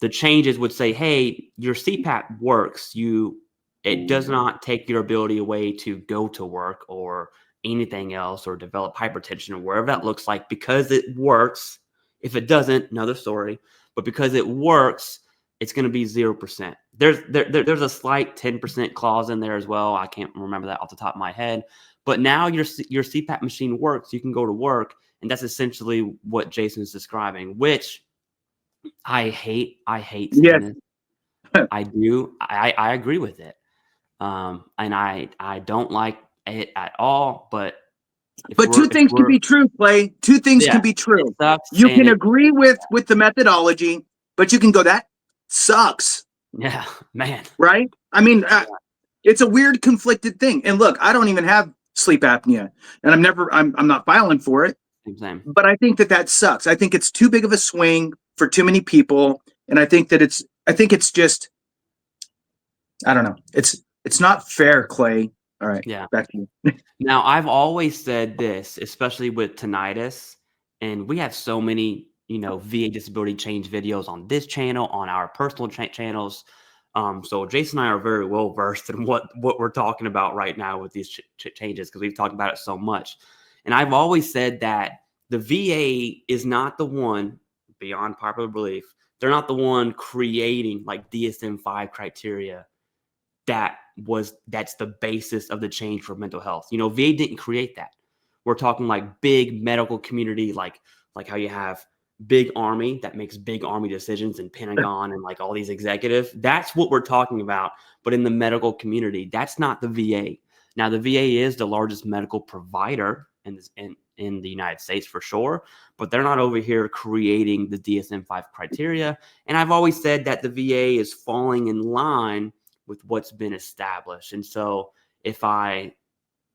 the changes would say, hey, your CPAP works. It does not take your ability away to go to work or anything else or develop hypertension or wherever that looks like, because it works. If it doesn't, another story. But because it works, it's going to be 0%. There's a slight 10% clause in there as well. I can't remember that off the top of my head. But now your CPAP machine works. You can go to work, and that's essentially what Jason's describing, which I hate saying this. I do. I agree with it. And I don't like it at all. But two things can be true, Clay. Two things can be true. You can agree with the methodology, but you can go, that sucks. Yeah, man. Right? I mean, it's a weird conflicted thing. And look, I don't even have sleep apnea, and I'm not filing for it. Same. But I think that sucks. I think it's too big of a swing for too many people. And I think it's just, I don't know. It's not fair, Clay. All right. Yeah. Back to you. Now, I've always said this, especially with tinnitus, and we have so many, VA disability change videos on this channel, on our personal channels. So Jason and I are very well versed in what we're talking about right now with these changes, because we've talked about it so much. And I've always said that the VA is not the one, beyond popular belief, they're not the one creating like DSM-5 criteria. That's the basis of the change for mental health. VA didn't create that. We're talking like big medical community, like how you have big army that makes big army decisions, and Pentagon and like all these executives. That's what we're talking about. But in the medical community, that's not the VA. Now, the VA is the largest medical provider in the United States for sure, but they're not over here creating the DSM-5 criteria. And I've always said that the VA is falling in line with what's been established. And so if I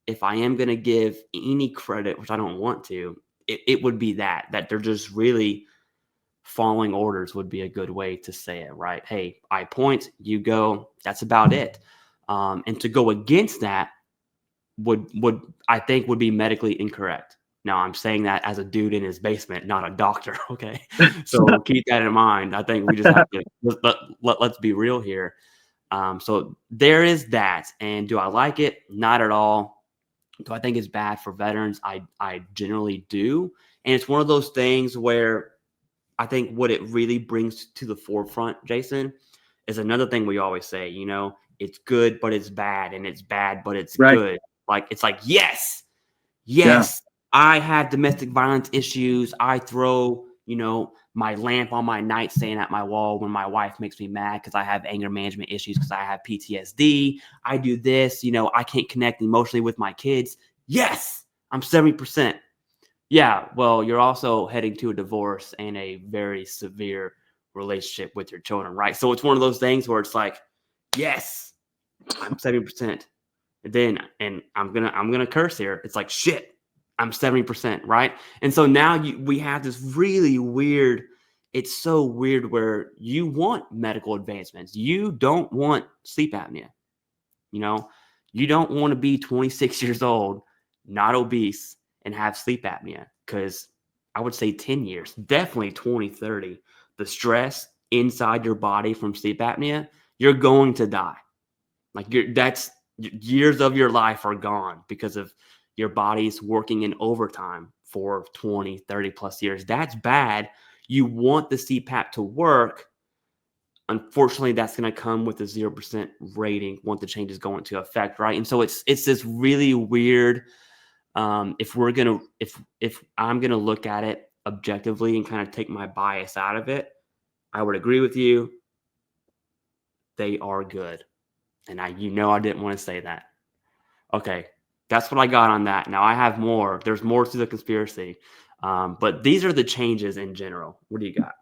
am going to give any credit, which I don't want to, it would be that they're just really following orders would be a good way to say it, right? Hey, I point, you go, that's about it. And to go against that would I think would be medically incorrect. Now, I'm saying that as a dude in his basement, not a doctor. Okay. So keep that in mind. I think we just have to, let's be real here. So there is that. And do I like it? Not at all. Do I think it's bad for veterans? I generally do. And it's one of those things where I think what it really brings to the forefront, Jason, is another thing we always say, it's good, but it's bad, and it's bad, but it's good. It's like, yes, yeah. I have domestic violence issues. I throw, my lamp on my nightstand at my wall when my wife makes me mad because I have anger management issues, because I have PTSD. I do this, I can't connect emotionally with my kids. Yes, I'm 70%. Yeah, well, you're also heading to a divorce and a very severe relationship with your children, right? So it's one of those things where it's like, yes, I'm 70%. And I'm gonna curse here. It's like, shit, I'm 70%, right? And so now we have this really weird, it's so weird where you want medical advancements. You don't want sleep apnea. You don't want to be 26 years old, not obese, and have sleep apnea, because I would say 10 years, definitely 20, 30, the stress inside your body from sleep apnea, you're going to die. That's years of your life are gone because of your body's working in overtime for 20, 30 plus years. That's bad. You want the CPAP to work. Unfortunately, that's going to come with a 0% rating once the changes go into effect, right? And so it's this really weird. If I'm gonna look at it objectively and kind of take my bias out of it, I would agree with you. They are good, and I didn't want to say that. Okay, that's what I got on that. Now I have more. There's more to the conspiracy, but these are the changes in general. What do you got?